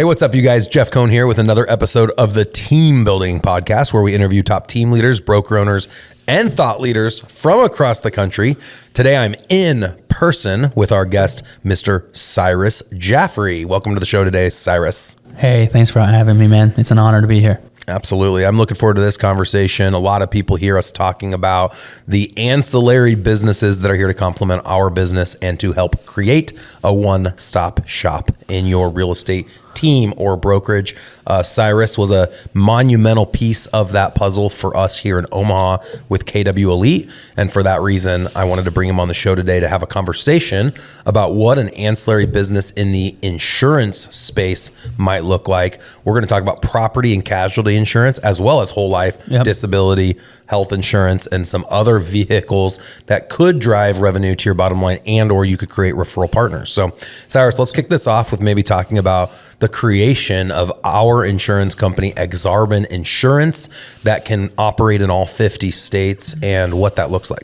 Hey, what's up, you guys? Jeff Cohn here with another episode of the Team Building Podcast, where we interview top team leaders, broker owners, and thought leaders from across the country. Today, I'm in person with our guest, Mr. Cyrus Jaffrey. Welcome to the show today, Cyrus. Hey, thanks for having me, man. It's an honor to be here. Absolutely. I'm looking forward to this conversation. A lot of people hear us talking about the ancillary businesses that are here to complement our business and to help create a one-stop shop in your real estate team or brokerage. Cyrus was a monumental piece of that puzzle for us here in Omaha with KW Elite. And for that reason, I wanted to bring him on the show today to have a conversation about what an ancillary business in the insurance space might look like. We're going to talk about property and casualty insurance, as well as whole life, disability, health insurance, and some other vehicles that could drive revenue to your bottom line, and or you could create referral partners. So Cyrus, let's kick this off with maybe talking about the creation of our insurance company, Aksarben Insurance, that can operate in all 50 states and what that looks like.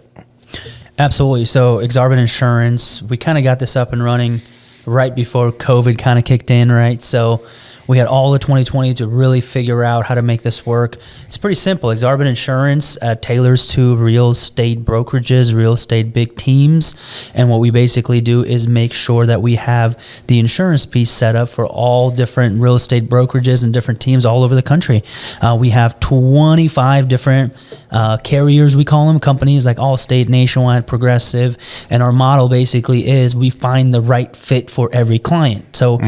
Absolutely. So Aksarben Insurance, we kind of got this up and running right before COVID kind of kicked in, right? So we had all of 2020 to really figure out how to make this work. It's pretty simple. Aksarben Insurance tailors to real estate brokerages, real estate big teams. And what we basically do is make sure that we have the insurance piece set up for all different real estate brokerages and different teams all over the country. We have 25 different carriers, we call them, companies like Allstate, Nationwide, Progressive. And our model basically is we find the right fit for every client. So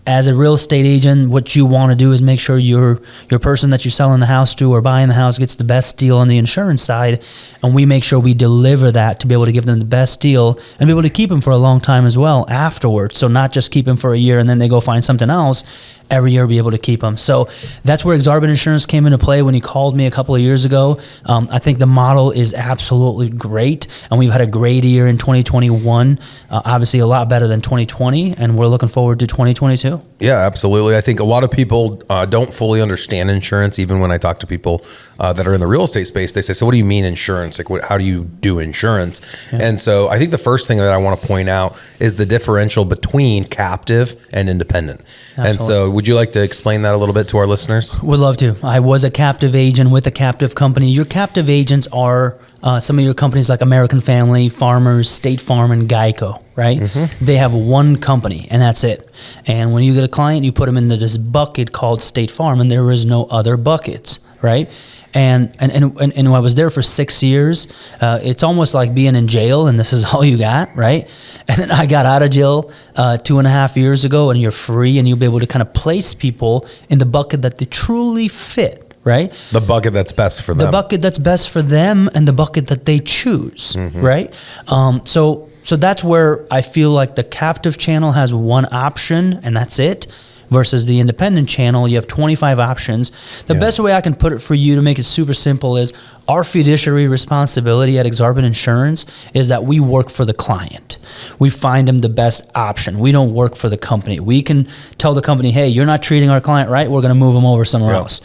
as a real estate agent, what you want to do is make sure your person that you're selling the house to or buying the house gets the best deal on the insurance side, and we make sure we deliver that to be able to give them the best deal and be able to keep them for a long time as well afterwards. So not just keep them for a year and then they go find something else. Every year be able to keep them. So that's where Aksarben Insurance came into play when you called me a couple of years ago. I think the model is absolutely great, and we've had a great year in 2021, obviously a lot better than 2020, and we're looking forward to 2022. Yeah, absolutely. I think a lot of people don't fully understand insurance. Even when I talk to people that are in the real estate space, they say, so what do you mean insurance? Like, how do you do insurance? Yeah. And so I think the first thing that I want to point out is the differential between captive and independent. Absolutely. And so would you like to explain that a little bit to our listeners? Would love to. I was a captive agent with a captive company. Your captive agents are some of your companies like American Family, Farmers, State Farm, and Geico, right? They have one company, and that's it. And when you get a client, you put them into this bucket called State Farm, and there is no other buckets, right? And when I was there for 6 years, it's almost like being in jail and this is all you got, right? And then I got out of jail 2.5 years ago, and you're free, and you'll be able to kind of place people in the bucket that they truly fit, right? The bucket that's best for them. The bucket that's best for them and the bucket that they choose, right? So that's where I feel like the captive channel has one option and that's it. Versus the independent channel, you have 25 options. The best way I can put it for you to make it super simple is our fiduciary responsibility at Aksarben Insurance is that we work for the client. We find them the best option. We don't work for the company. We can tell the company, hey, you're not treating our client right, we're going to move them over somewhere else.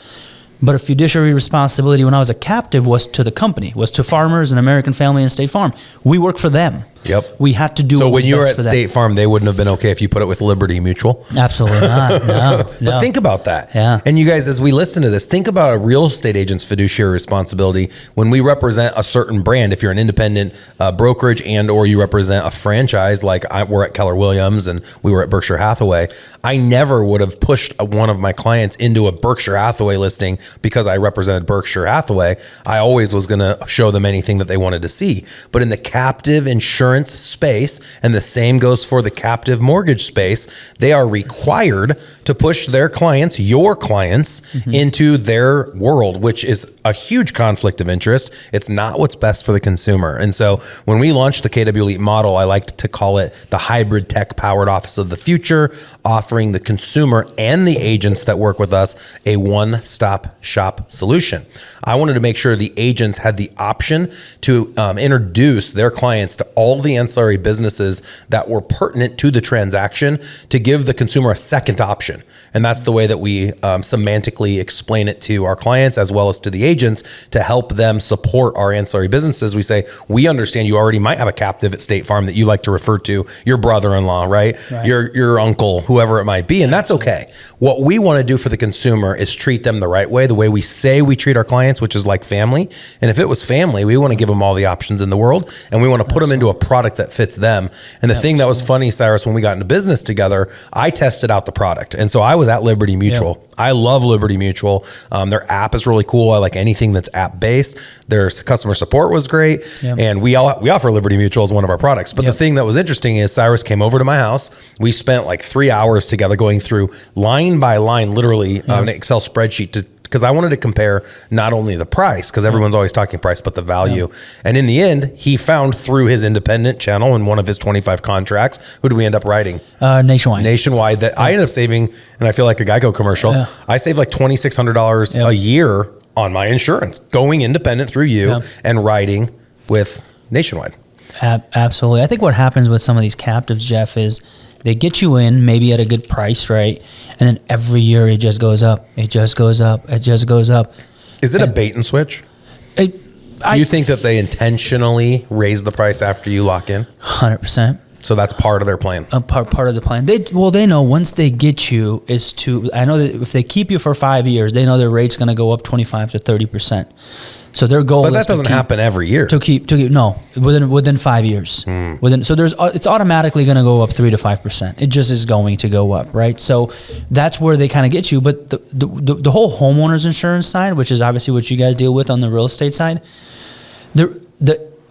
But a fiduciary responsibility when I was a captive was to the company, was to Farmers and American Family and State Farm. We work for them. Yep. We had to do so what was when you were best at for State them. Farm, they wouldn't have been okay if you put it with Liberty Mutual. Absolutely not. No. But think about that. Yeah. And you guys, as we listen to this, think about a real estate agent's fiduciary responsibility when we represent a certain brand. If you're an independent brokerage and or you represent a franchise, like we're at Keller Williams and we were at Berkshire Hathaway, I never would have pushed one of my clients into a Berkshire Hathaway listing because I represented Berkshire Hathaway. I always was going to show them anything that they wanted to see. But in the captive insurance space, and the same goes for the captive mortgage space, they are required to push their clients, your clients, into their world, which is a huge conflict of interest. It's not what's best for the consumer. And so when we launched the KW Elite model, I like to call it the hybrid tech powered office of the future, offering the consumer and the agents that work with us a one-stop shop solution. I wanted to make sure the agents had the option to introduce their clients to all the ancillary businesses that were pertinent to the transaction to give the consumer a second option. And that's the way that we semantically explain it to our clients as well as to the agents to help them support our ancillary businesses. We say, we understand you already might have a captive at State Farm that you like to refer to your brother-in-law, right? Your uncle, whoever it might be. And that's okay. What we want to do for the consumer is treat them the right way, the way we say we treat our clients, which is like family. And if it was family, we want to give them all the options in the world, and we want to put them into a product that fits them. And the thing that was funny, Cyrus, when we got into business together, I tested out the product. And so I was at Liberty Mutual. I love Liberty Mutual. Their app is really cool. I like anything that's app based. Their customer support was great. And we offer Liberty Mutual as one of our products. But the thing that was interesting is Cyrus came over to my house. We spent like 3 hours together going through line by line, literally an Excel spreadsheet because I wanted to compare not only the price, because everyone's always talking price, but the value. And in the end, he found through his independent channel in one of his 25 contracts, who did we end up writing? Nationwide, that I ended up saving, and I feel like a Geico commercial, I saved like $2,600 a year on my insurance, going independent through you and writing with Nationwide. Absolutely. I think what happens with some of these captives, Jeff, is they get you in maybe at a good price, right? And then every year it just goes up. It just goes up. It just goes up. Is it a bait and switch? Do you think that they intentionally raise the price after you lock in? 100%. So that's part of their plan. Part of the plan. They know once they get you I know that if they keep you for 5 years, they know their rate's going to go up 25 to 30%. So their goal is that doesn't happen every year. Within 5 years. It's automatically going to go up 3 to 5%. It just is going to go up, right? So that's where they kind of get you. But the whole homeowners insurance side, which is obviously what you guys deal with on the real estate side,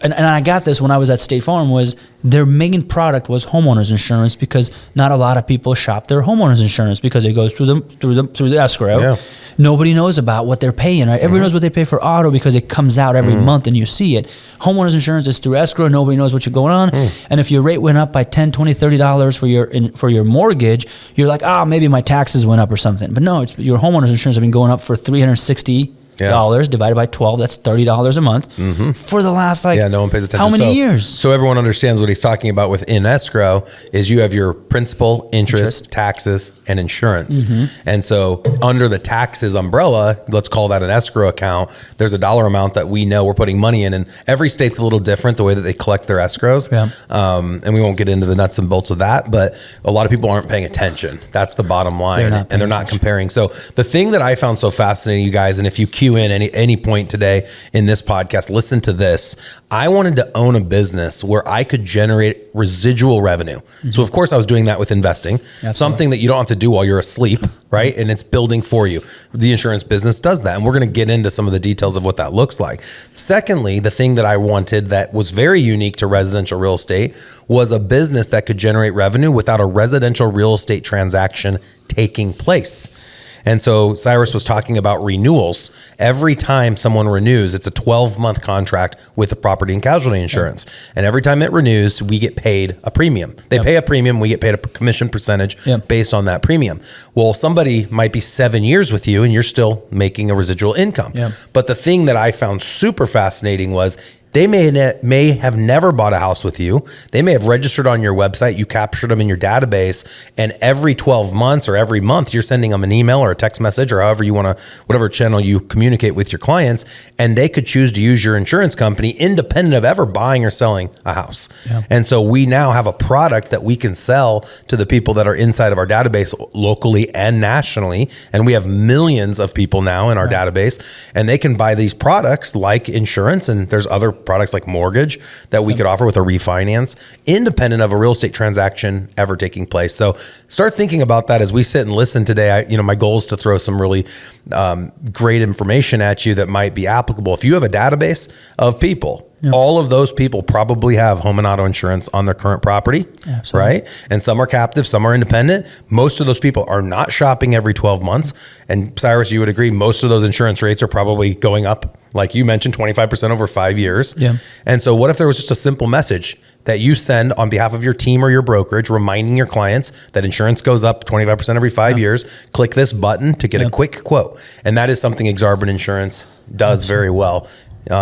and I got this when I was at State Farm, was their main product was homeowners insurance, because not a lot of people shop their homeowners insurance because it goes through the escrow. Yeah. Nobody knows about what they're paying, right? Everybody knows what they pay for auto because it comes out every month and you see it. Homeowners insurance is through escrow. Nobody knows what's going on. And if your rate went up by $10, $20, $30 for your mortgage, you're like, maybe my taxes went up or something. But no, it's your homeowners insurance have been going up for $360 divided by 12, that's $30 a month for the last no one pays attention. How many years? So everyone understands what he's talking about within escrow is you have your principal, interest, taxes, and insurance. And so under the taxes umbrella, let's call that an escrow account. There's a dollar amount that we know we're putting money in, and every state's a little different the way that they collect their escrows. And we won't get into the nuts and bolts of that, but a lot of people aren't paying attention. That's the bottom line, and they're not comparing. So the thing that I found so fascinating, you guys, and if you cue in any point today in this podcast, listen to this. I wanted to own a business where I could generate residual revenue. So of course I was doing that with investing, something that you don't have to do while you're asleep, right? And it's building for you. The insurance business does that. And we're going to get into some of the details of what that looks like. Secondly, the thing that I wanted that was very unique to residential real estate was a business that could generate revenue without a residential real estate transaction taking place. And so Cyrus was talking about renewals. Every time someone renews, it's a 12-month contract with the property and casualty insurance. And every time it renews, we get paid a premium. They pay a premium, we get paid a commission percentage based on that premium. Well, somebody might be 7 years with you and you're still making a residual income. But the thing that I found super fascinating was they may have never bought a house with you. They may have registered on your website. You captured them in your database. And every 12 months or every month, you're sending them an email or a text message or however you want to, whatever channel you communicate with your clients. And they could choose to use your insurance company independent of ever buying or selling a house. And so we now have a product that we can sell to the people that are inside of our database locally and nationally. And we have millions of people now in our database. And they can buy these products like insurance. And there's other products like mortgage that we could offer with a refinance independent of a real estate transaction ever taking place. So start thinking about that as we sit and listen today. My goal is to throw some really great information at you that might be applicable. If you have a database of people, all of those people probably have home and auto insurance on their current property, right? And some are captive, some are independent. Most of those people are not shopping every 12 months. And Cyrus, you would agree, most of those insurance rates are probably going up, like you mentioned, 25% over 5 years. And so what if there was just a simple message that you send on behalf of your team or your brokerage, reminding your clients that insurance goes up 25% every 5 years. Click this button to get a quick quote. And that is something Aksarben Insurance does very well.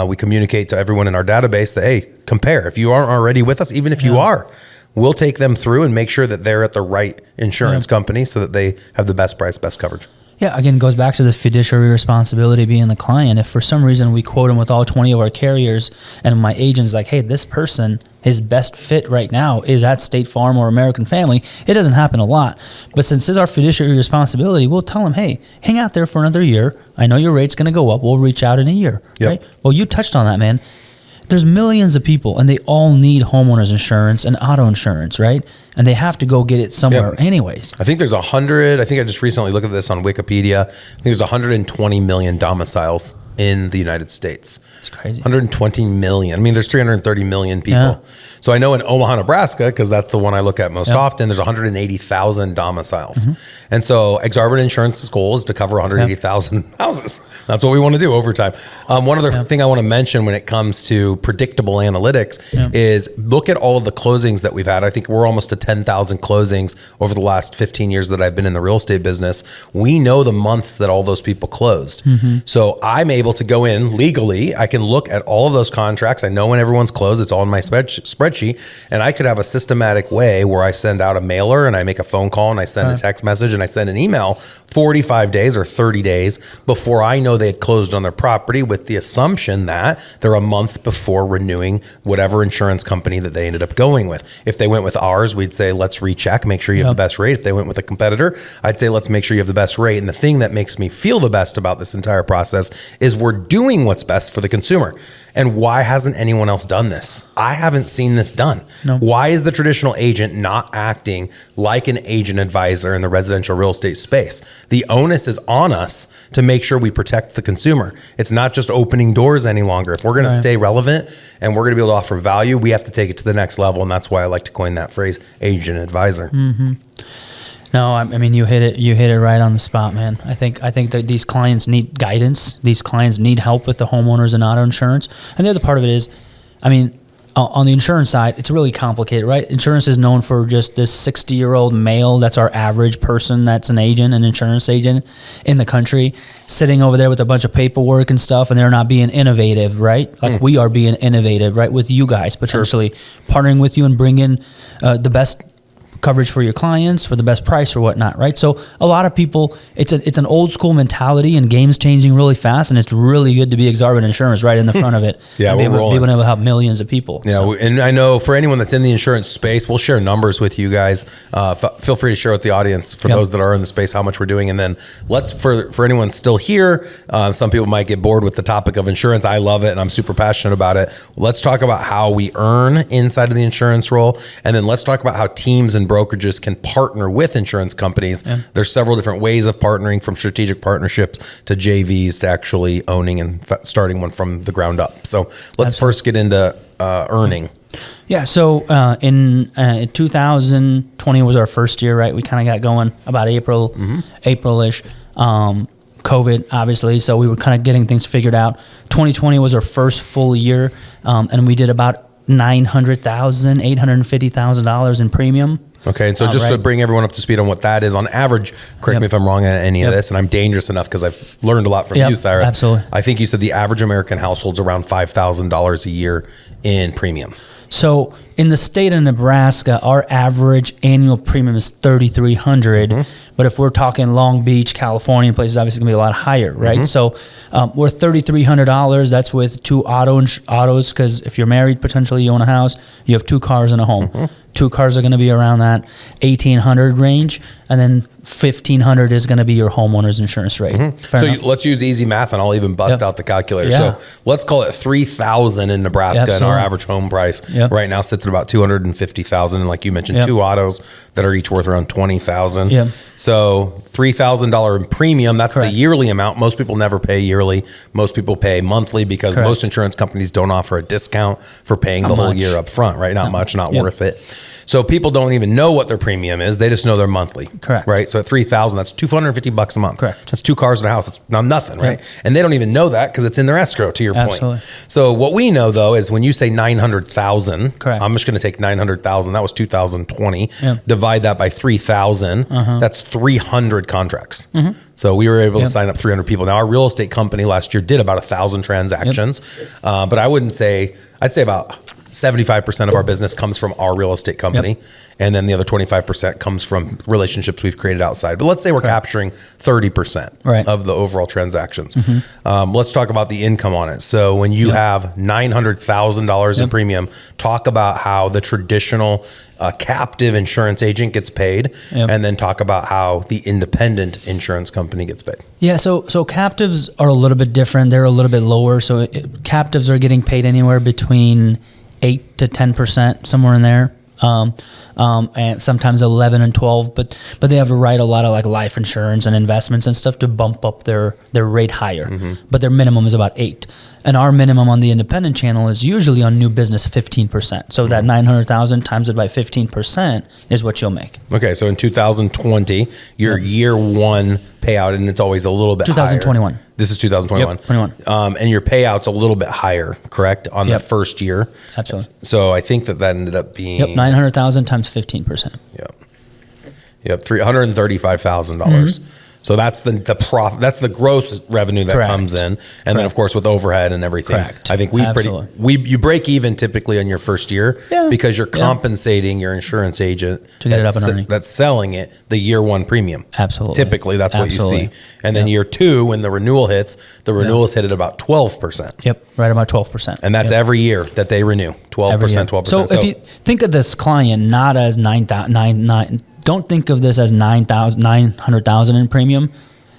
We communicate to everyone in our database that, hey, compare. If you aren't already with us, even if you are, we'll take them through and make sure that they're at the right insurance company so that they have the best price, best coverage. Yeah, again, it goes back to the fiduciary responsibility being the client. If for some reason we quote them with all 20 of our carriers and my agent's like, hey, this person, his best fit right now is at State Farm or American Family, it doesn't happen a lot. But since it's our fiduciary responsibility, we'll tell them, hey, hang out there for another year. I know your rate's going to go up. We'll reach out in a year. Right? Well, you touched on that, man. There's millions of people, and they all need homeowners insurance and auto insurance, right? And they have to go get it somewhere anyways. I think there's 100, I think I just recently looked at this on Wikipedia. I think there's 120 million domiciles in the United States. It's crazy. 120 million. I mean, there's 330 million people. Yeah. So I know in Omaha, Nebraska, because that's the one I look at most often, there's 180,000 domiciles. And so Aksarben Insurance's goal is to cover 180,000 houses. That's what we want to do over time. One other thing I want to mention when it comes to predictable analytics is look at all of the closings that we've had. I think we're almost to 10,000 closings over the last 15 years that I've been in the real estate business. We know the months that all those people closed. So I'm able to go in legally. I can look at all of those contracts. I know when everyone's closed. It's all in my spreadsheet. And I could have a systematic way where I send out a mailer and I make a phone call and I send a text message and I send an email 45 days or 30 days before I know they had closed on their property, with the assumption that they're a month before renewing whatever insurance company that they ended up going with. If they went with ours, we'd say, let's recheck, make sure you have the best rate. If they went with a competitor, I'd say, let's make sure you have the best rate. And the thing that makes me feel the best about this entire process is we're doing what's best for the consumer. And why hasn't anyone else done this? I haven't seen this done. Why is the traditional agent not acting like an agent advisor in the residential real estate space? The onus is on us to make sure we protect the consumer. It's not just opening doors any longer. If we're going to stay relevant and we're going to be able to offer value, we have to take it to the next level. And that's why I like to coin that phrase, agent advisor. No, I mean, you hit it right on the spot, man. I think that these clients need guidance. These clients need help with the homeowners and auto insurance. And the other part of it is, I mean, on the insurance side, it's really complicated, right? Insurance is known for just this 60-year-old male. That's our average person that's an agent, an insurance agent in the country, sitting over there with a bunch of paperwork and stuff, and they're not being innovative, right? Like we are being innovative, right? With you guys, potentially partnering with you and bringing the best coverage for your clients for the best price or whatnot, right? So a lot of people, it's an old school mentality, and game's changing really fast, and it's really good to be Aksarben Insurance right in the front of it. Yeah, we're rolling. Be able to help millions of people. Yeah, so. And I know for anyone that's in the insurance space, we'll share numbers with you guys. Feel free to share with the audience for those that are in the space how much we're doing, and then for anyone still here, some people might get bored with the topic of insurance. I love it, and I'm super passionate about it. Let's talk about how we earn inside of the insurance role, and then let's talk about how teams and brokerages can partner with insurance companies. There's several different ways of partnering, from strategic partnerships to JVs to actually owning and starting one from the ground up. So let's first get into earning. Yeah. So in 2020 was our first year, right? We kind of got going about April-ish. COVID, obviously. So we were kind of getting things figured out. 2020 was our first full year. And we did about $850,000 in premium. Okay, and so just to bring everyone up to speed on what that is, on average, correct me if I'm wrong on any of this, and I'm dangerous enough because I've learned a lot from you, Cyrus. Absolutely. I think you said the average American household's around $5,000 a year in premium. So in the state of Nebraska, our average annual premium is $3,300. But if we're talking Long Beach, California, places, obviously going to be a lot higher, right? So we're $3,300. That's with two autos, because if you're married, potentially you own a house, you have two cars and a home. Two cars are going to be around that $1,800 range, and then $1,500 is going to be your homeowner's insurance rate. So let's use easy math, and I'll even bust out the calculator. So let's call it $3,000 in Nebraska, and our average home price right now sits at about $250,000. And like you mentioned, two autos that are each worth around $20,000. So $3,000 in premium. That's the yearly amount. Most people never pay yearly. Most people pay monthly, because most insurance companies don't offer a discount for paying the whole year up front, right? Not much, not worth it. So people don't even know what their premium is. They just know their monthly. Correct. Right. So at $3,000, that's $250 a month. Correct. That's 2 cars and a house. It's not nothing. Right. Yep. And they don't even know that because it's in their escrow, to your Absolutely. point. So what we know though is when you say 900,000, correct. I'm just going to take 900,000. That was 2020. Yep. Divide that by 3,000. That's 300 contracts. So we were able to sign up 300 people. Now our real estate company last year did about 1,000 transactions, but I'd say about 75% of our business comes from our real estate company, and then the other 25% comes from relationships we've created outside. But let's say we're capturing 30% of the overall transactions. Let's talk about the income on it. So when you have $900,000 in premium, talk about how the traditional captive insurance agent gets paid, and then talk about how the independent insurance company gets paid. Yeah, so captives are a little bit different. They're a little bit lower. So captives are getting paid anywhere between 8 to 10%, somewhere in there. And sometimes 11 and 12, but they have to write a lot of like life insurance and investments and stuff to bump up their rate higher. But their minimum is about 8. And our minimum on the independent channel is usually on new business 15%. So that 900,000 times it by 15% is what you'll make. Okay, so in 2020, your year one payout, and it's always a little bit 2021. higher. This is 2021. 21. And your payout's a little bit higher, correct, on the first year? Absolutely. So I think that ended up being 900,000 times 15%. Yep, $335,000. So that's the profit. That's the gross revenue that comes in, and then of course with overhead and everything. I think you break even typically on your first year because you're compensating your insurance agent to get it up and running. That's selling it the year one premium. Absolutely. Typically that's what you see, and then year two when the renewal hits, the renewals hit at about 12%. Yep, right about 12%. And that's every year that they renew 12%, 12%. So if you think of this client not as 9,999. Don't think of this as 900,000 in premium.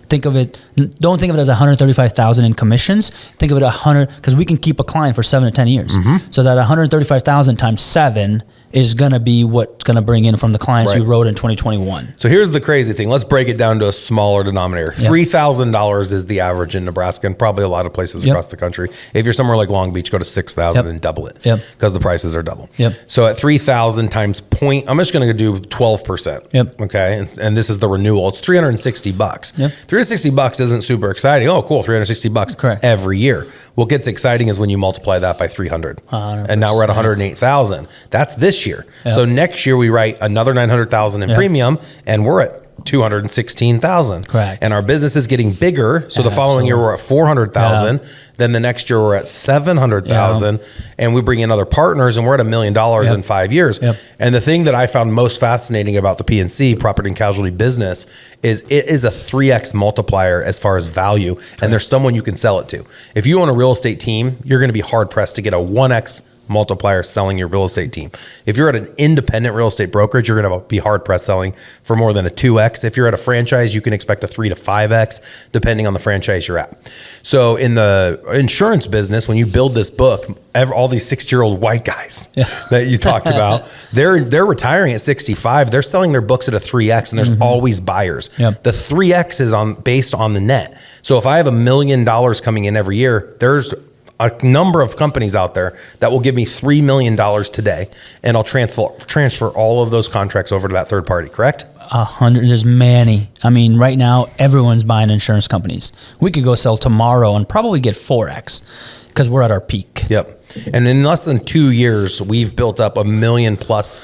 Don't think of it as 135,000 in commissions. Think of it 100 because we can keep a client for 7 to 10 years. So that 135,000 times 7 is going to be what's going to bring in from the clients you wrote in 2021. So here's the crazy thing. Let's break it down to a smaller denominator. $3,000 is the average in Nebraska and probably a lot of places across the country. If you're somewhere like Long Beach, go to 6,000 and double it because the prices are double. So at 3,000 times point, I'm just going to do 12%. Okay. And this is the renewal. It's $360. $360 isn't super exciting. Oh, cool. $360 every year. What gets exciting is when you multiply that by 300. 100%. And now we're at 108,000. That's this year. So next year we write another 900,000 in premium and we're at 216,000. And our business is getting bigger. So the following year we're at 400,000. Then the next year we're at 700,000 and we bring in other partners and we're at $1 million in 5 years. And the thing that I found most fascinating about the P&C, property and casualty business, is it is a 3x multiplier as far as value. And there's someone you can sell it to. If you own a real estate team, you're going to be hard pressed to get a 1x multiplier selling your real estate team. If you're at an independent real estate brokerage, you're going to be hard pressed selling for more than a 2x. If you're at a franchise, you can expect a 3 to 5x depending on the franchise you're at. So in the insurance business, when you build this book, all these 60-year-old white guys that you talked about, they're retiring at 65. They're selling their books at a 3x, and there's always buyers. The 3x is based on the net. So if I have $1 million coming in every year, there's a number of companies out there that will give me $3 million today, and I'll transfer all of those contracts over to that third party, correct? 100. There's many. I mean, right now, everyone's buying insurance companies. We could go sell tomorrow and probably get 4x because we're at our peak. And in less than 2 years, we've built up $1 million plus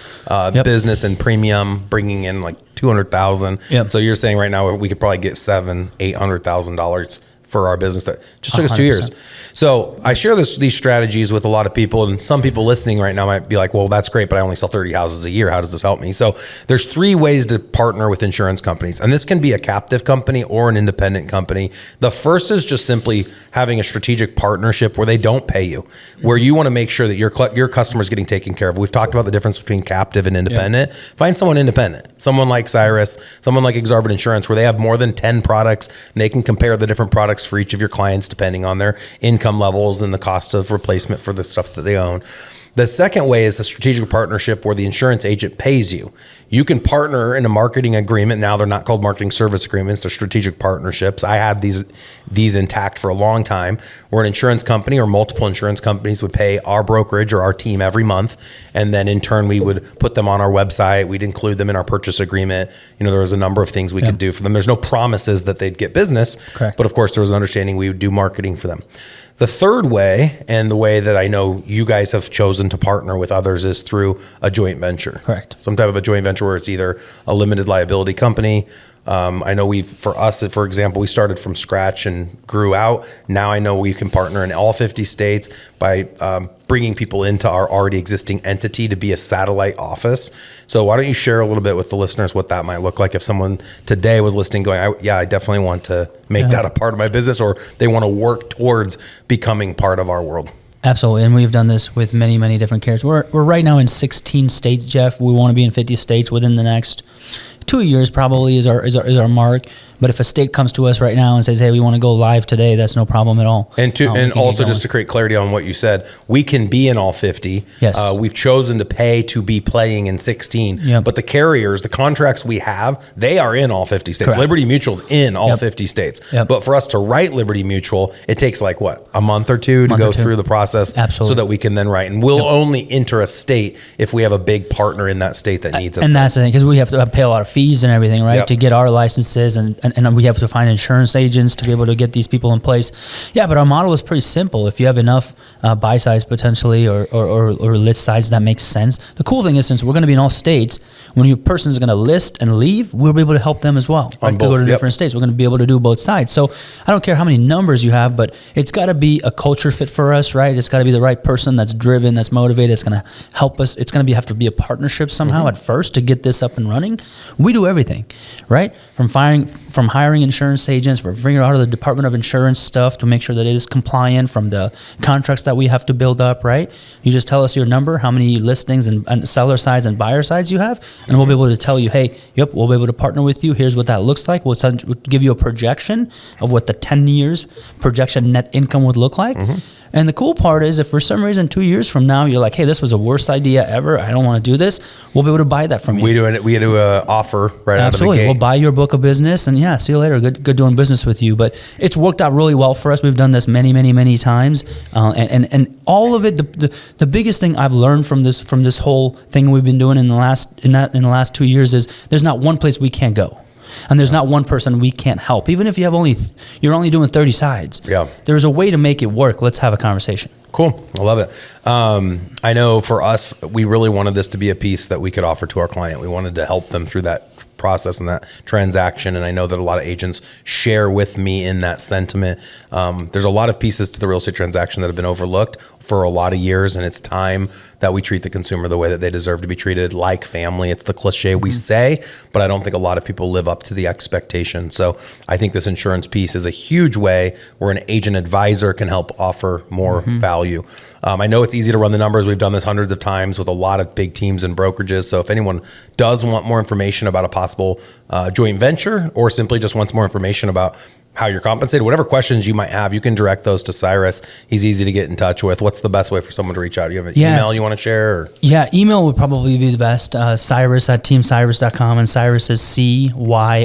business and premium, bringing in like 200,000. So you're saying right now we could probably get $700,000-800,000 for our business that just took us 2 years. So I share these strategies with a lot of people, and some people listening right now might be like, well, that's great, but I only sell 30 houses a year. How does this help me? So there's 3 ways to partner with insurance companies, and this can be a captive company or an independent company. The first is just simply having a strategic partnership where they don't pay you, where you want to make sure that your customer is getting taken care of. We've talked about the difference between captive and independent. Find someone independent, someone like Cyrus, someone like Aksarben Insurance, where they have more than 10 products, and they can compare the different products for each of your clients depending on their income levels and the cost of replacement for the stuff that they own. The second way is the strategic partnership where the insurance agent pays you. You can partner in a marketing agreement. Now they're not called marketing service agreements, they're strategic partnerships. I had these intact for a long time, where an insurance company or multiple insurance companies would pay our brokerage or our team every month. And then in turn, we would put them on our website. We'd include them in our purchase agreement. There was a number of things we could do for them. There's no promises that they'd get business. Correct. But of course, there was an understanding we would do marketing for them. The third way, and the way that I know you guys have chosen to partner with others, is through a joint venture. Correct. Some type of a joint venture where it's either a limited liability company. I know for us, for example, we started from scratch and grew out. Now I know we can partner in all 50 states by bringing people into our already existing entity to be a satellite office. So why don't you share a little bit with the listeners what that might look like if someone today was listening going, I definitely want to make that a part of my business, or they want to work towards becoming part of our world. Absolutely, and we've done this with many, many different carriers. We're right now in 16 states, Jeff. We want to be in 50 states within the next 2 years, probably is our mark. But if a state comes to us right now and says, "Hey, we want to go live today," that's no problem at all. And also, just to create clarity on what you said, we can be in all 50. Yes. We've chosen to pay to be playing in 16. Yep. But the carriers, the contracts we have, they are in all 50 states. Correct. Liberty Mutual's in all 50 states. Yep. But for us to write Liberty Mutual, it takes a month or two to go through the process. Absolutely. So that we can then write. And we'll only enter a state if we have a big partner in that state that needs us. And that's the thing, because we have to pay a lot of fees and everything, right, Yep. to get our licenses, and we have to find insurance agents to be able to get these people in place. Yeah, but our model is pretty simple. If you have enough buy sides potentially or list sides that makes sense. The cool thing is, since we're going to be in all states, when your person is going to list and leave, we'll be able to help them as well. Right? Go to different states. We're going to be able to do both sides. So I don't care how many numbers you have, but it's got to be a culture fit for us, right? It's got to be the right person that's driven, that's motivated. It's going to help us. It's going to have to be a partnership somehow at first to get this up and running. We do everything, right? From hiring insurance agents, for figuring out the Department of Insurance stuff to make sure that it is compliant, from the contracts that we have to build up, right? You just tell us your number, how many listings and seller sides and buyer sides you have, and we'll be able to tell you, hey, we'll be able to partner with you. Here's what that looks like. We'll give you a projection of what the 10 years projection net income would look like. And the cool part is, if for some reason 2 years from now you're like, hey, this was the worst idea ever, I don't want to do this, we'll be able to buy that from you. We do an offer right out of the gate. We'll buy your book of business, and see you later. Good doing business with you. But it's worked out really well for us. We've done this many, many, many times, and all of it. The biggest thing I've learned from this whole thing we've been doing in the last 2 years is there's not one place we can't go. And there's not one person we can't help. Even if you're only doing 30 sides. Yeah. There's a way to make it work. Let's have a conversation. Cool. I love it. I know for us, we really wanted this to be a piece that we could offer to our client. We wanted to help them through that process and that transaction. And I know that a lot of agents share with me in that sentiment. There's a lot of pieces to the real estate transaction that have been overlooked for a lot of years, and it's time that we treat the consumer the way that they deserve to be treated, like family. It's the cliche we say, but I don't think a lot of people live up to the expectation. So I think this insurance piece is a huge way where an agent advisor can help offer more value. I know it's easy to run the numbers. We've done this hundreds of times with a lot of big teams and brokerages. So if anyone does want more information about a possible joint venture, or simply just wants more information about how you're compensated, whatever questions you might have, you can direct those to Cyrus. He's easy to get in touch with. What's the best way for someone to reach out? Do you have an email you want to share? Or? Yeah, email would probably be the best. Cyrus@teamcyrus.com, and Cyrus is CYRUS.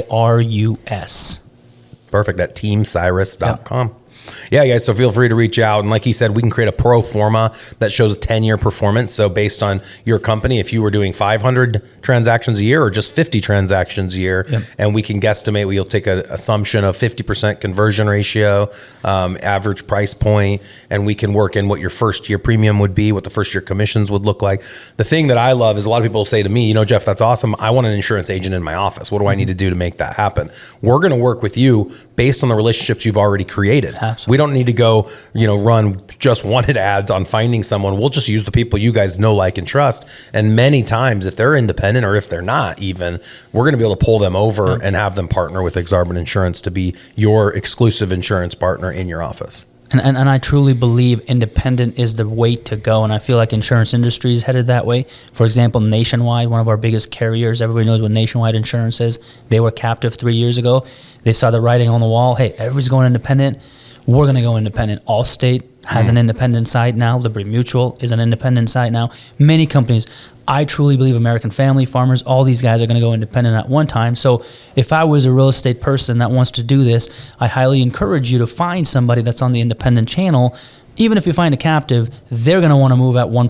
Perfect, at teamcyrus.com. Yep. Yeah, guys, so feel free to reach out. And like he said, we can create a pro forma that shows a 10-year performance. So based on your company, if you were doing 500 transactions a year or just 50 transactions a year, and we can guesstimate, we'll take an assumption of 50% conversion ratio, average price point, and we can work in what your first year premium would be, what the first year commissions would look like. The thing that I love is a lot of people say to me, Jeff, that's awesome. I want an insurance agent in my office. What do I need to do to make that happen? We're going to work with you based on the relationships you've already created. Absolutely. We don't need to go, run just wanted ads on finding someone. We'll just use the people you guys know, like, and trust. And many times, if they're independent or if they're not even, we're going to be able to pull them over and have them partner with Aksarben Insurance to be your exclusive insurance partner in your office. And I truly believe independent is the way to go. And I feel like insurance industry is headed that way. For example, Nationwide, one of our biggest carriers, everybody knows what Nationwide Insurance is. They were captive 3 years ago. They saw the writing on the wall. Hey, everybody's going independent. We're going to go independent. Allstate has an independent side now. Liberty Mutual is an independent side now. Many companies. I truly believe American Family, Farmers, all these guys are going to go independent at one time. So if I was a real estate person that wants to do this, I highly encourage you to find somebody that's on the independent channel. Even if you find a captive, they're going to want to move at one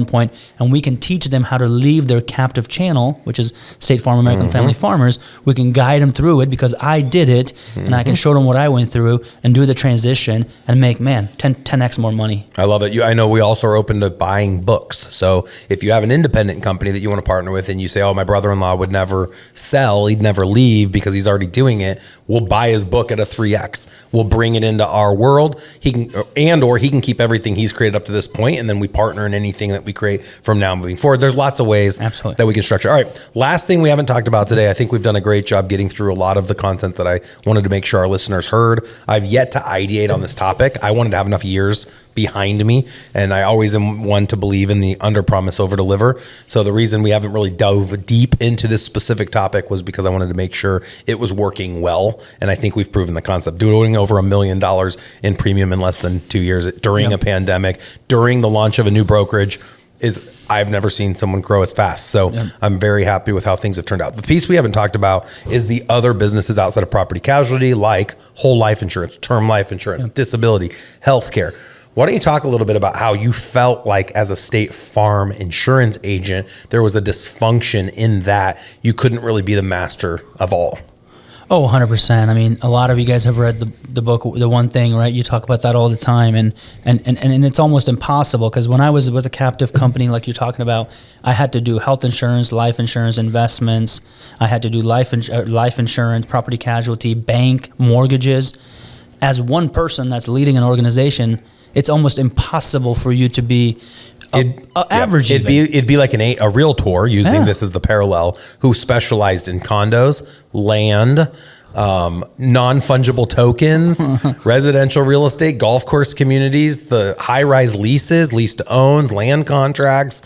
point, and we can teach them how to leave their captive channel, which is State Farm, American Family Farmers. We can guide them through it because I did it, and I can show them what I went through and do the transition and make, 10x more money. I love it. I know we also are open to buying books. So if you have an independent company that you want to partner with and you say, oh, my brother-in-law would never sell, he'd never leave because he's already doing it, we'll buy his book at a 3x. We'll bring it into our world. He can keep everything he's created up to this point, and then we partner in anything that we create from now moving forward. There's lots of ways that we can structure. All right, last thing we haven't talked about today. I think we've done a great job getting through a lot of the content that I wanted to make sure our listeners heard. I've yet to ideate on this topic. I wanted to have enough years behind me, and I always am one to believe in the under promise, over deliver. So the reason we haven't really dove deep into this specific topic was because I wanted to make sure it was working well, and I think we've proven the concept. Doing over $1 million in premium in less than 2 years during a pandemic, during the launch of a new brokerage, I've never seen someone grow as fast. So I'm very happy with how things have turned out. The piece we haven't talked about is the other businesses outside of property casualty, like whole life insurance, term life insurance, disability, healthcare. Why don't you talk a little bit about how you felt like as a State Farm insurance agent, there was a dysfunction in that you couldn't really be the master of all? Oh, 100%. I mean, a lot of you guys have read the book, The One Thing, right? You talk about that all the time. And it's almost impossible because when I was with a captive company like you're talking about, I had to do health insurance, life insurance, investments. I had to do life insurance, property casualty, bank, mortgages. As one person that's leading an organization, it's almost impossible for you to be average. It'd be like a realtor using this as the parallel who specialized in condos, land, non-fungible tokens, residential real estate, golf course communities, the high-rise leases, lease to owns, land contracts,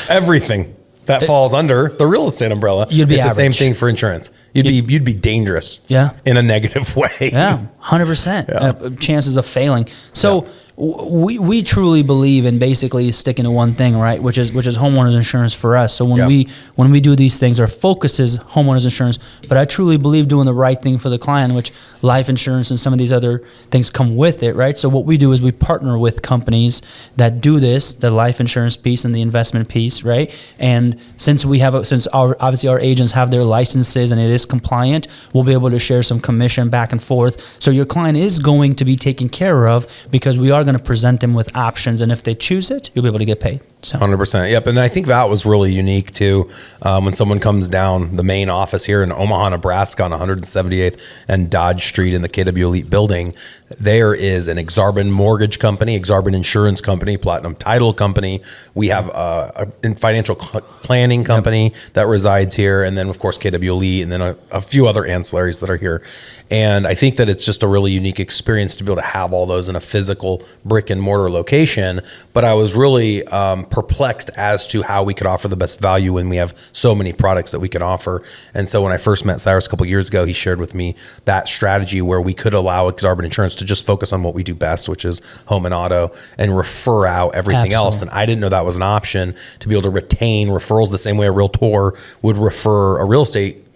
everything that falls under the real estate umbrella. You'd be it's average. The same thing for insurance. You'd be dangerous. In a negative way. 100%. Chances of failing. So we truly believe in basically sticking to one thing, right? Which is homeowners insurance for us. So when we do these things, our focus is homeowners insurance. But I truly believe doing the right thing for the client, which life insurance and some of these other things come with it, right? So what we do is we partner with companies that do this, the life insurance piece and the investment piece, right? And since obviously our agents have their licenses and it is compliant, we'll be able to share some commission back and forth. So your client is going to be taken care of because we are going to present them with options, and if they choose it, you'll be able to get paid. So. 100%. Yep. And I think that was really unique too. When someone comes down the main office here in Omaha, Nebraska on 178th and Dodge Street in the KW Elite building, there is an Aksarben mortgage company, Aksarben Insurance company, Platinum Title company. We have a financial planning company that resides here. And then of course, KW Elite, and then a few other ancillaries that are here. And I think that it's just a really unique experience to be able to have all those in a physical brick and mortar location. But I was really perplexed as to how we could offer the best value when we have so many products that we can offer. And so when I first met Cyrus a couple of years ago, he shared with me that strategy where we could allow Aksarben Insurance to just focus on what we do best, which is home and auto, and refer out everything else. And I didn't know that was an option to be able to retain referrals the same way a realtor would refer a real estate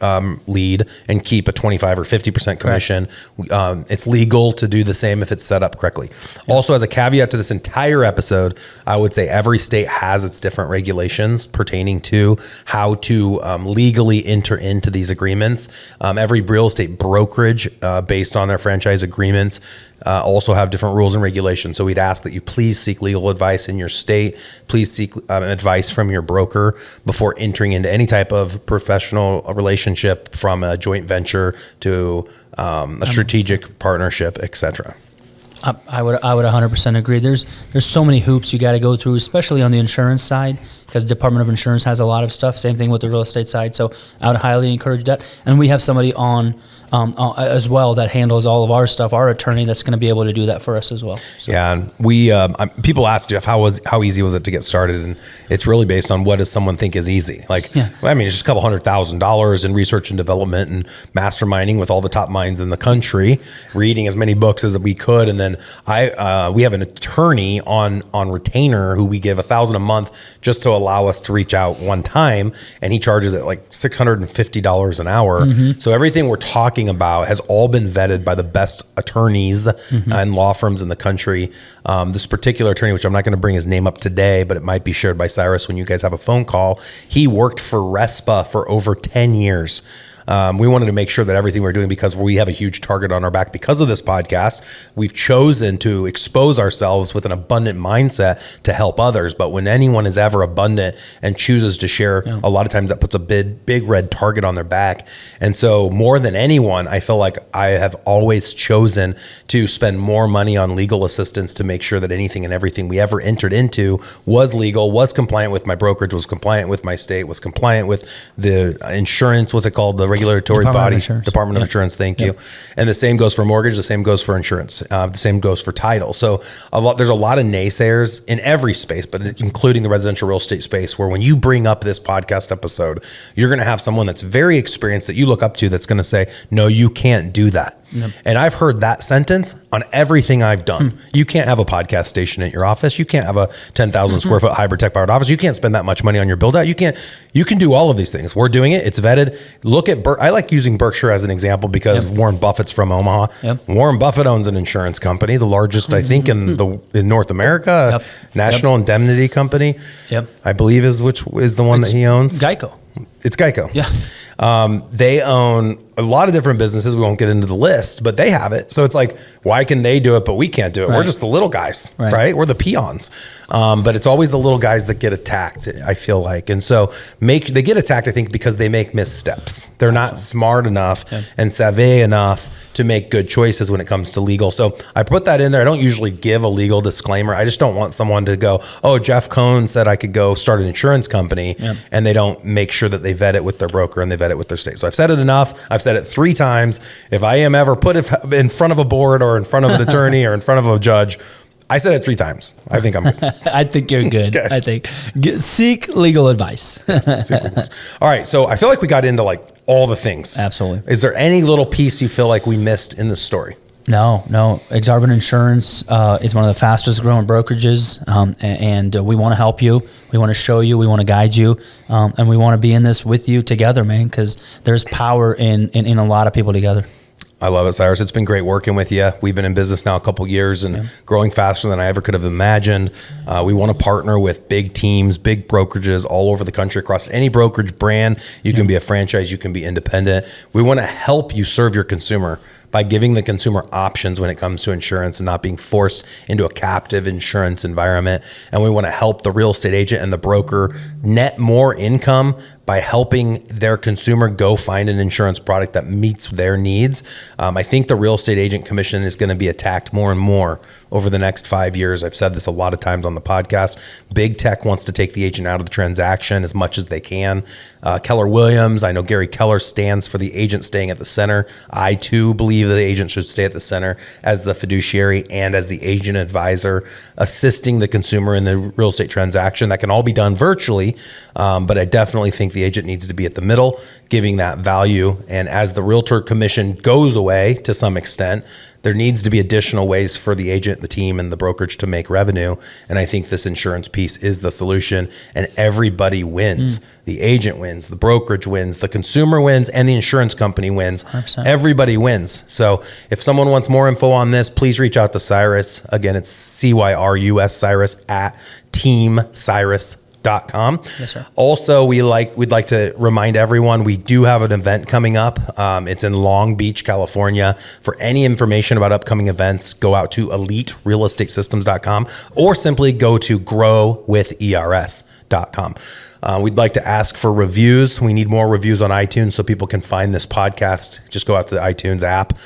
lead and keep a 25 or 50% commission. It's legal to do the same if it's set up correctly. Also, as a caveat to this entire episode, I would say every state has its different regulations pertaining to how to legally enter into these agreements. Every real estate brokerage based on their franchise agreements also have different rules and regulations. So we'd ask that you please seek legal advice in your state. Please seek advice from your broker before entering into any type of professional relationship, from a joint venture to a strategic partnership, etc. I would 100% agree. There's so many hoops you got to go through, especially on the insurance side, because the Department of Insurance has a lot of stuff. Same thing with the real estate side. So I would highly encourage that. And we have somebody on as well that handles all of our stuff, our attorney that's going to be able to do that for us as well. So. Yeah, and we people ask Jeff how easy was it to get started, and it's really based on what does someone think is easy. Like, I mean, it's just a couple $100,000 in research and development and masterminding with all the top minds in the country, reading as many books as we could, and then we have an attorney on retainer who we give $1,000 a month just to allow us to reach out one time, and he charges it like $650 an hour. So everything we're talking about has all been vetted by the best attorneys and law firms in the country. This particular attorney, which I'm not going to bring his name up today, but it might be shared by Cyrus when you guys have a phone call. He worked for RESPA for over 10 years. We wanted to make sure that everything we're doing, because we have a huge target on our back because of this podcast, we've chosen to expose ourselves with an abundant mindset to help others. But when anyone is ever abundant and chooses to share, a lot of times that puts a big red target on their back. And so more than anyone, I feel like I have always chosen to spend more money on legal assistance to make sure that anything and everything we ever entered into was legal, was compliant with my brokerage, was compliant with my state, was compliant with the insurance, what's it called? The regulatory body, Department of Insurance. Thank you. And the same goes for mortgage. The same goes for insurance. The same goes for title. So there's a lot of naysayers in every space, but including the residential real estate space, where when you bring up this podcast episode, you're going to have someone that's very experienced that you look up to that's going to say, no, you can't do that. And I've heard that sentence on everything I've done. You can't have a podcast station at your office. You can't have a 10,000 square foot hybrid tech powered office. You can't spend that much money on your build out. You can do all of these things. We're doing it. It's vetted. Look at, I like using Berkshire as an example because Warren Buffett's from Omaha. Warren Buffett owns an insurance company, the largest, I think, in North America, National Indemnity Company. I believe is the one that he owns. Geico. It's Geico. They own a lot of different businesses. We won't get into the list, but they have it. So it's like, why can they do it, but we can't do it? We're just the little guys, right? We're the peons. But it's always the little guys that get attacked, I feel like. And so they get attacked, I think, because they make missteps. They're not smart enough and savvy enough to make good choices when it comes to legal. So I put that in there. I don't usually give a legal disclaimer. I just don't want someone to go, oh, Jeff Cohn said I could go start an insurance company, and they don't make sure that they vet it with their broker and they vet it with their state. So I've said it enough. I've said it 3 times. If I am ever put in front of a board or in front of an attorney or in front of a judge, I said it 3 times. I think I'm good. I think you're good. I think seek legal advice. Seek legal advice. All right. So I feel like we got into like all the things. Absolutely. Is there any little piece you feel like we missed in the story? No. Aksarben Insurance is one of the fastest growing brokerages, and we want to help you. We want to show you. We want to guide you, and we want to be in this with you together, man, because there's power in a lot of people together. I love it, Cyrus. It's been great working with you. We've been in business now a couple years and growing faster than I ever could have imagined. We want to partner with big teams, big brokerages all over the country across any brokerage brand. You can be a franchise, you can be independent. We want to help you serve your consumer by giving the consumer options when it comes to insurance and not being forced into a captive insurance environment. And we want to help the real estate agent and the broker net more income by helping their consumer go find an insurance product that meets their needs. I think the real estate agent commission is going to be attacked more and more over the next 5 years. I've said this a lot of times on the podcast. Big tech wants to take the agent out of the transaction as much as they can. Keller Williams, I know Gary Keller stands for the agent staying at the center. I too believe that the agent should stay at the center as the fiduciary and as the agent advisor, assisting the consumer in the real estate transaction. That can all be done virtually, but I definitely think the agent needs to be at the middle, giving that value. And as the realtor commission goes away to some extent, there needs to be additional ways for the agent, the team, and the brokerage to make revenue. And I think this insurance piece is the solution, and everybody wins. The agent wins, the brokerage wins, the consumer wins, and the insurance company wins. 100%. Everybody wins. So if someone wants more info on this, please reach out to Cyrus. Again, it's Cyrus, Cyrus at teamcyrus.com. Yes, sir. Also, we'd like to remind everyone we do have an event coming up. It's in Long Beach, California. For any information about upcoming events, go out to eliterealestatesystems.com or simply go to growwithers.com. We'd like to ask for reviews. We need more reviews on iTunes so people can find this podcast. Just go out to the iTunes app,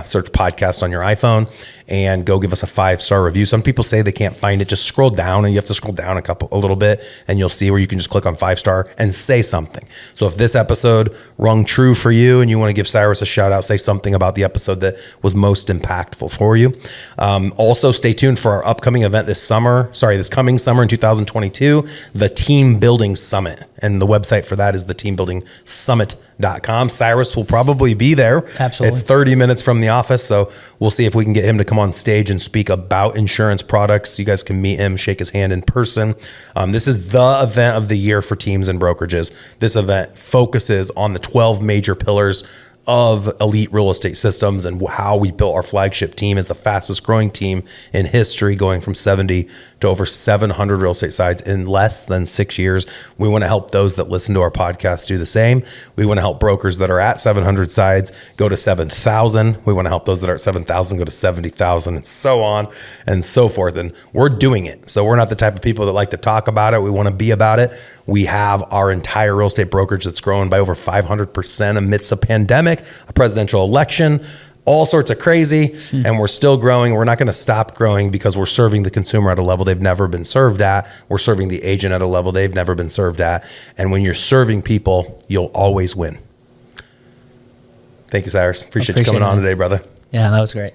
search podcast on your iPhone, and go give us a 5-star review. Some people say they can't find it. Just scroll down, and you have to scroll down a little bit, and you'll see where you can just click on 5-star and say something. So if this episode rung true for you and you want to give Cyrus a shout out, say something about the episode that was most impactful for you. Also, stay tuned for our upcoming event this coming summer in 2022, the Team Building Summit. And the website for that is theteambuildingsummit.com. Cyrus will probably be there. Absolutely. It's 30 minutes from the office, so we'll see if we can get him to come on stage and speak about insurance products. You guys can meet him, shake his hand in person. This is the event of the year for teams and brokerages. This event focuses on the 12 major pillars of elite real estate systems and how we built our flagship team as the fastest growing team in history, going from 70 to over 700 real estate sites in less than 6 years. We want to help those that listen to our podcast do the same. We want to help brokers that are at 700 sites go to 7,000. We want to help those that are at 7,000 go to 70,000, and so on and so forth. And we're doing it. So we're not the type of people that like to talk about it. We want to be about it. We have our entire real estate brokerage that's grown by over 500% amidst a pandemic, a presidential election, all sorts of crazy, and we're still growing. We're not going to stop growing because we're serving the consumer at a level they've never been served at. We're serving the agent at a level they've never been served at. And when you're serving people, you'll always win. Thank you, Cyrus. Appreciate you coming on today, brother. Yeah, that was great.